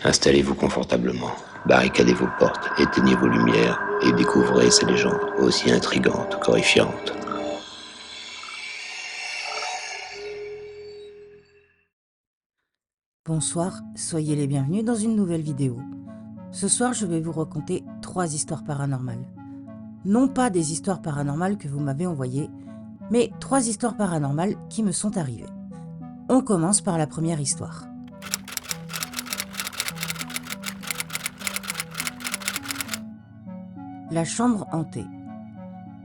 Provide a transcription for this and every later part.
Installez-vous confortablement, barricadez vos portes, éteignez vos lumières et découvrez ces légendes aussi intrigantes qu'horrifiantes. Bonsoir, soyez les bienvenus dans une nouvelle vidéo. Ce soir, je vais vous raconter 3 histoires paranormales. Non pas des histoires paranormales que vous m'avez envoyées, mais 3 histoires paranormales qui me sont arrivées. On commence par la première histoire. La chambre hantée.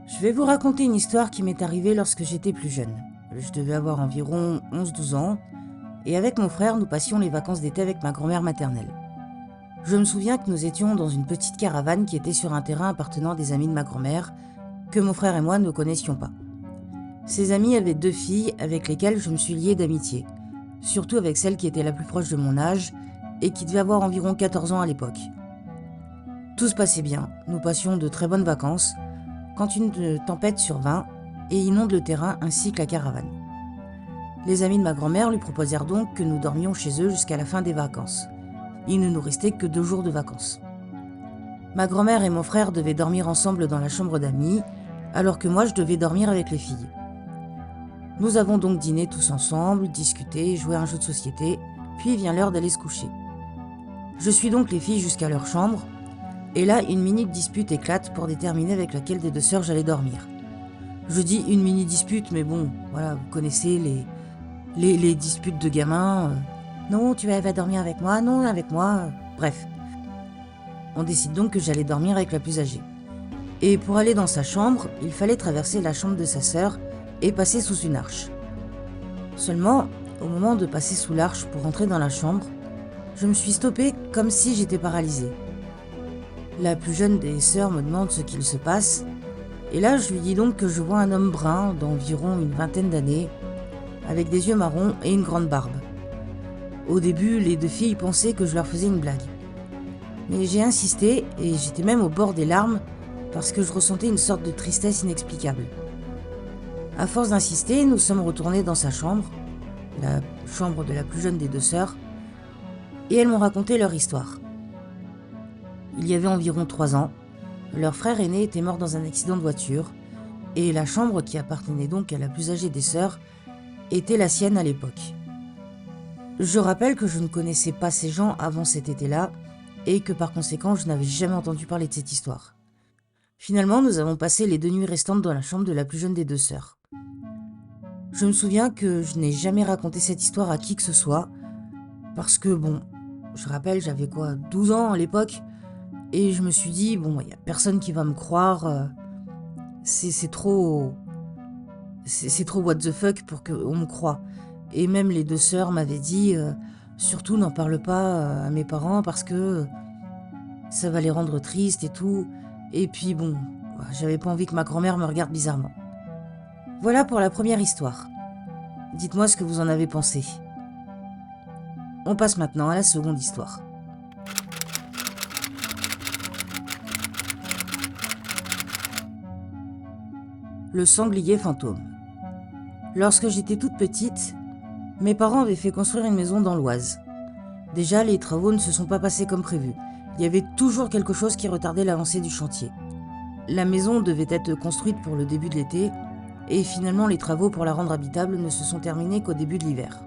Je vais vous raconter une histoire qui m'est arrivée lorsque j'étais plus jeune. Je devais avoir environ 11-12 ans, et avec mon frère, nous passions les vacances d'été avec ma grand-mère maternelle. Je me souviens que nous étions dans une petite caravane qui était sur un terrain appartenant à des amis de ma grand-mère, que mon frère et moi ne connaissions pas. Ces amis avaient 2 filles avec lesquelles je me suis lié d'amitié, surtout avec celle qui était la plus proche de mon âge et qui devait avoir environ 14 ans à l'époque. Tout se passait bien, nous passions de très bonnes vacances, quand une tempête survint et inonde le terrain ainsi que la caravane. Les amis de ma grand-mère lui proposèrent donc que nous dormions chez eux jusqu'à la fin des vacances. Il ne nous restait que 2 jours de vacances. Ma grand-mère et mon frère devaient dormir ensemble dans la chambre d'amis, alors que moi je devais dormir avec les filles. Nous avons donc dîné tous ensemble, discuté, joué à un jeu de société, puis vient l'heure d'aller se coucher. Je suis donc les filles jusqu'à leur chambre, et là une mini-dispute éclate pour déterminer avec laquelle des 2 sœurs j'allais dormir. Je dis une mini-dispute, mais bon, voilà, vous connaissez les disputes de gamins. Non, tu vas dormir avec moi, non, avec moi, bref. On décide donc que j'allais dormir avec la plus âgée. Et pour aller dans sa chambre, il fallait traverser la chambre de sa sœur et passer sous une arche. Seulement, au moment de passer sous l'arche pour entrer dans la chambre, je me suis stoppée comme si j'étais paralysée. La plus jeune des sœurs me demande ce qu'il se passe, et là je lui dis donc que je vois un homme brun d'environ une vingtaine d'années, avec des yeux marrons et une grande barbe. Au début, les 2 filles pensaient que je leur faisais une blague. Mais j'ai insisté et j'étais même au bord des larmes parce que je ressentais une sorte de tristesse inexplicable. À force d'insister, nous sommes retournés dans sa chambre, la chambre de la plus jeune des 2 sœurs, et elles m'ont raconté leur histoire. Il y avait environ 3 ans, leur frère aîné était mort dans un accident de voiture, et la chambre qui appartenait donc à la plus âgée des sœurs était la sienne à l'époque. Je rappelle que je ne connaissais pas ces gens avant cet été-là, et que par conséquent je n'avais jamais entendu parler de cette histoire. Finalement, nous avons passé les 2 nuits restantes dans la chambre de la plus jeune des 2 sœurs. Je me souviens que je n'ai jamais raconté cette histoire à qui que ce soit, parce que bon, je rappelle, j'avais 12 ans à l'époque, et je me suis dit, bon, il n'y a personne qui va me croire, c'est trop what the fuck pour qu'on me croie. Et même les 2 sœurs m'avaient dit, surtout n'en parle pas à mes parents parce que ça va les rendre tristes et tout. Et puis bon, j'avais pas envie que ma grand-mère me regarde bizarrement. Voilà pour la première histoire. Dites-moi ce que vous en avez pensé. On passe maintenant à la seconde histoire. Le sanglier fantôme. Lorsque j'étais toute petite, mes parents avaient fait construire une maison dans l'Oise. Déjà, les travaux ne se sont pas passés comme prévu. Il y avait toujours quelque chose qui retardait l'avancée du chantier. La maison devait être construite pour le début de l'été, et finalement les travaux pour la rendre habitable ne se sont terminés qu'au début de l'hiver.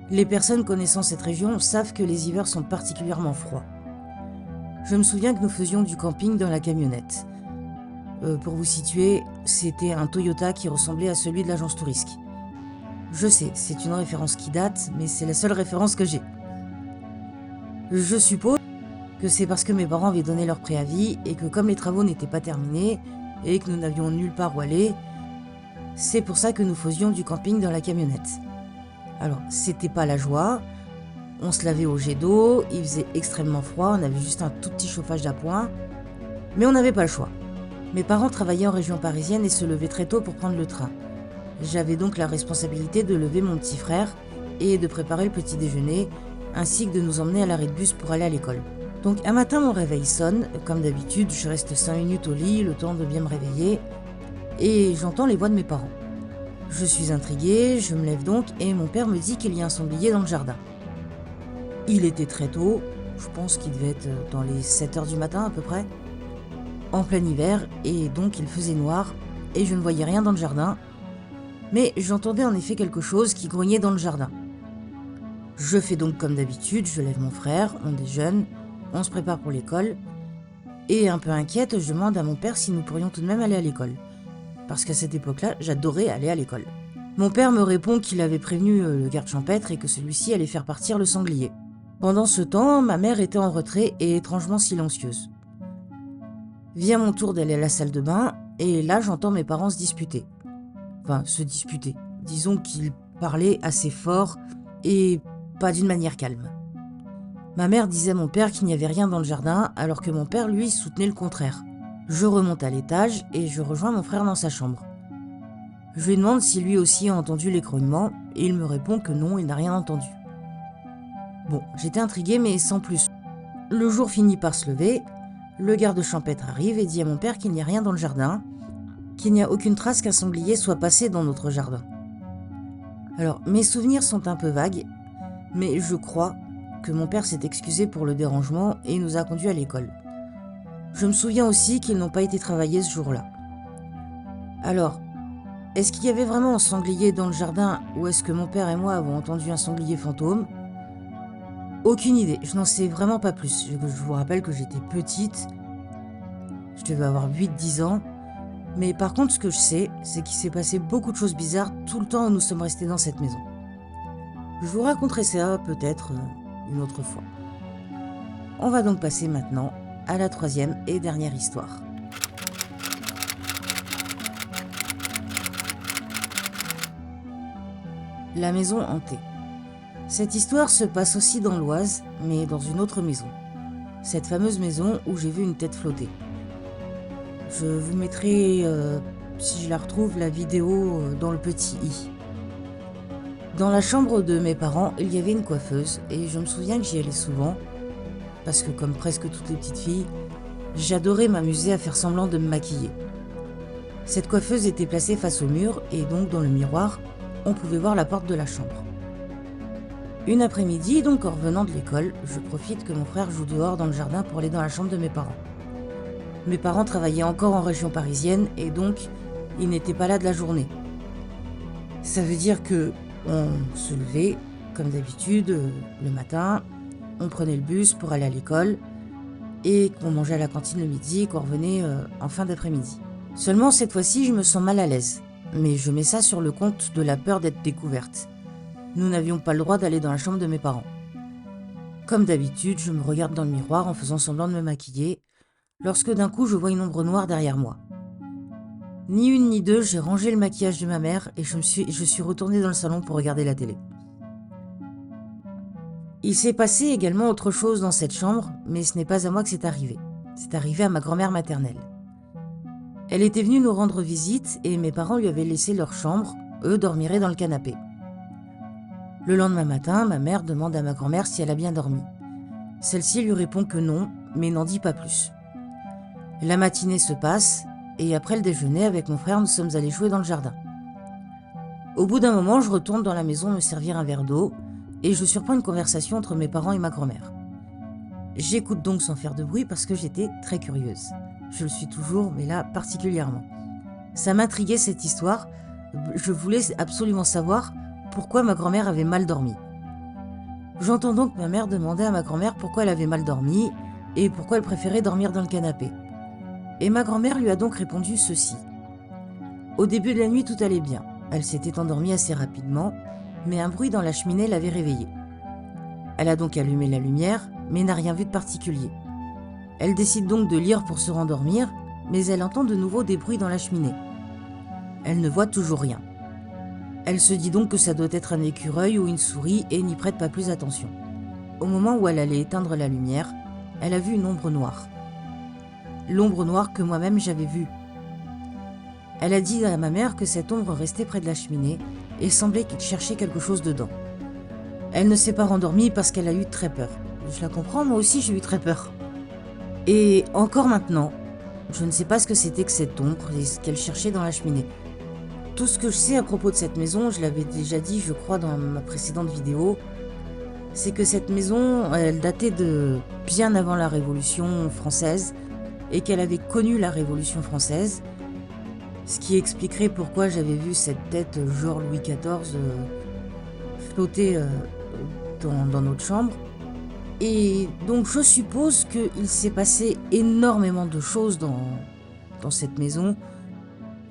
Les personnes connaissant cette région savent que les hivers sont particulièrement froids. Je me souviens que nous faisions du camping dans la camionnette. Pour vous situer, c'était un Toyota qui ressemblait à celui de l'agence Touriste. Je sais, c'est une référence qui date, mais c'est la seule référence que j'ai. Je suppose que c'est parce que mes parents avaient donné leur préavis et que comme les travaux n'étaient pas terminés et que nous n'avions nulle part où aller, c'est pour ça que nous faisions du camping dans la camionnette. Alors, c'était pas la joie, on se lavait au jet d'eau, il faisait extrêmement froid, on avait juste un tout petit chauffage d'appoint, mais on n'avait pas le choix. Mes parents travaillaient en région parisienne et se levaient très tôt pour prendre le train. J'avais donc la responsabilité de lever mon petit frère et de préparer le petit déjeuner, ainsi que de nous emmener à l'arrêt de bus pour aller à l'école. Donc un matin, mon réveil sonne. Comme d'habitude, je reste 5 minutes au lit, le temps de bien me réveiller, et j'entends les voix de mes parents. Je suis intriguée, je me lève donc, et mon père me dit qu'il y a un sanglier dans le jardin. Il était très tôt, je pense qu'il devait être dans les 7 heures du matin à peu près, en plein hiver, et donc il faisait noir, et je ne voyais rien dans le jardin, mais j'entendais en effet quelque chose qui grognait dans le jardin. Je fais donc comme d'habitude, je lève mon frère, on déjeune, on se prépare pour l'école, et un peu inquiète, je demande à mon père si nous pourrions tout de même aller à l'école. Parce qu'à cette époque-là, j'adorais aller à l'école. Mon père me répond qu'il avait prévenu le garde champêtre et que celui-ci allait faire partir le sanglier. Pendant ce temps, ma mère était en retrait et étrangement silencieuse. Vient mon tour d'aller à la salle de bain, et là j'entends mes parents se disputer. Enfin, se disputer. Disons qu'ils parlaient assez fort et pas d'une manière calme. Ma mère disait à mon père qu'il n'y avait rien dans le jardin, alors que mon père, lui, soutenait le contraire. Je remonte à l'étage et je rejoins mon frère dans sa chambre. Je lui demande si lui aussi a entendu les grognements, et il me répond que non, il n'a rien entendu. Bon, j'étais intriguée, mais sans plus. Le jour finit par se lever, le garde champêtre arrive et dit à mon père qu'il n'y a rien dans le jardin, qu'il n'y a aucune trace qu'un sanglier soit passé dans notre jardin. Alors, mes souvenirs sont un peu vagues, mais je crois que mon père s'est excusé pour le dérangement et nous a conduits à l'école. Je me souviens aussi qu'ils n'ont pas été travaillés ce jour-là. Alors, est-ce qu'il y avait vraiment un sanglier dans le jardin ou est-ce que mon père et moi avons entendu un sanglier fantôme ? Aucune idée, je n'en sais vraiment pas plus. Je vous rappelle que j'étais petite, je devais avoir 8-10 ans, mais par contre ce que je sais, c'est qu'il s'est passé beaucoup de choses bizarres tout le temps où nous sommes restés dans cette maison. Je vous raconterai ça peut-être une autre fois. On va donc passer maintenant à la troisième et dernière histoire. La maison hantée. Cette histoire se passe aussi dans l'Oise, mais dans une autre maison. Cette fameuse maison où j'ai vu une tête flotter. Je vous mettrai, si je la retrouve, la vidéo dans le petit i. Dans la chambre de mes parents, il y avait une coiffeuse, et je me souviens que j'y allais souvent, parce que comme presque toutes les petites filles, j'adorais m'amuser à faire semblant de me maquiller. Cette coiffeuse était placée face au mur, et donc dans le miroir, on pouvait voir la porte de la chambre. Une après-midi, donc en revenant de l'école, je profite que mon frère joue dehors dans le jardin pour aller dans la chambre de mes parents. Mes parents travaillaient encore en région parisienne et donc ils n'étaient pas là de la journée. Ça veut dire que on se levait, comme d'habitude, le matin, on prenait le bus pour aller à l'école et qu'on mangeait à la cantine le midi et qu'on revenait en fin d'après-midi. Seulement cette fois-ci, je me sens mal à l'aise, mais je mets ça sur le compte de la peur d'être découverte. Nous n'avions pas le droit d'aller dans la chambre de mes parents. Comme d'habitude, je me regarde dans le miroir en faisant semblant de me maquiller, lorsque d'un coup je vois une ombre noire derrière moi. Ni une ni deux, j'ai rangé le maquillage de ma mère et je suis retournée dans le salon pour regarder la télé. Il s'est passé également autre chose dans cette chambre, mais ce n'est pas à moi que c'est arrivé. C'est arrivé à ma grand-mère maternelle. Elle était venue nous rendre visite et mes parents lui avaient laissé leur chambre, eux dormiraient dans le canapé. Le lendemain matin, ma mère demande à ma grand-mère si elle a bien dormi. Celle-ci lui répond que non, mais n'en dit pas plus. La matinée se passe, et après le déjeuner, avec mon frère, nous sommes allés jouer dans le jardin. Au bout d'un moment, je retourne dans la maison me servir un verre d'eau, et je surprends une conversation entre mes parents et ma grand-mère. J'écoute donc sans faire de bruit parce que j'étais très curieuse. Je le suis toujours, mais là particulièrement. Ça m'intriguait cette histoire, je voulais absolument savoir pourquoi ma grand-mère avait mal dormi. J'entends donc ma mère demander à ma grand-mère pourquoi elle avait mal dormi et pourquoi elle préférait dormir dans le canapé. Et ma grand-mère lui a donc répondu ceci. Au début de la nuit, tout allait bien. Elle s'était endormie assez rapidement, mais un bruit dans la cheminée l'avait réveillée. Elle a donc allumé la lumière, mais n'a rien vu de particulier. Elle décide donc de lire pour se rendormir, mais elle entend de nouveau des bruits dans la cheminée. Elle ne voit toujours rien. Elle se dit donc que ça doit être un écureuil ou une souris et n'y prête pas plus attention. Au moment où elle allait éteindre la lumière, elle a vu une ombre noire. L'ombre noire que moi-même j'avais vue. Elle a dit à ma mère que cette ombre restait près de la cheminée et semblait qu'il cherchait quelque chose dedans. Elle ne s'est pas rendormie parce qu'elle a eu très peur. Je la comprends, moi aussi j'ai eu très peur. Et encore maintenant, je ne sais pas ce que c'était que cette ombre et ce qu'elle cherchait dans la cheminée. Tout ce que je sais à propos de cette maison, je l'avais déjà dit, je crois, dans ma précédente vidéo, c'est que cette maison, elle datait de bien avant la Révolution française et qu'elle avait connu la Révolution française, ce qui expliquerait pourquoi j'avais vu cette tête genre Louis XIV flotter dans notre chambre. Et donc je suppose qu'il s'est passé énormément de choses dans cette maison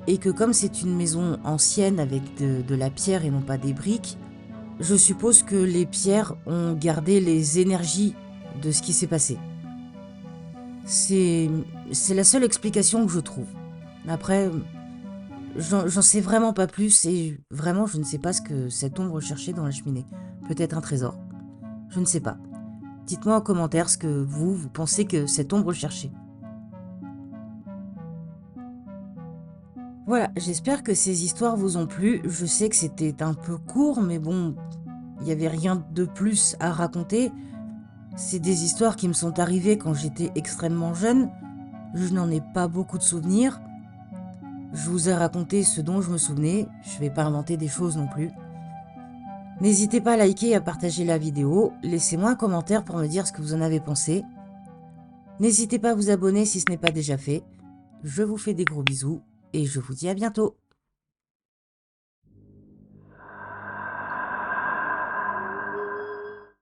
et que comme c'est une maison ancienne avec de la pierre et non pas des briques, je suppose que les pierres ont gardé les énergies de ce qui s'est passé. C'est la seule explication que je trouve. Après, j'en sais vraiment pas plus et vraiment je ne sais pas ce que cette ombre cherchait dans la cheminée. Peut-être un trésor. Je ne sais pas. Dites-moi en commentaire ce que vous pensez que cette ombre cherchait. Voilà, j'espère que ces histoires vous ont plu. Je sais que c'était un peu court, mais bon, il n'y avait rien de plus à raconter. C'est des histoires qui me sont arrivées quand j'étais extrêmement jeune. Je n'en ai pas beaucoup de souvenirs. Je vous ai raconté ce dont je me souvenais. Je vais pas inventer des choses non plus. N'hésitez pas à liker et à partager la vidéo. Laissez-moi un commentaire pour me dire ce que vous en avez pensé. N'hésitez pas à vous abonner si ce n'est pas déjà fait. Je vous fais des gros bisous et je vous dis à bientôt.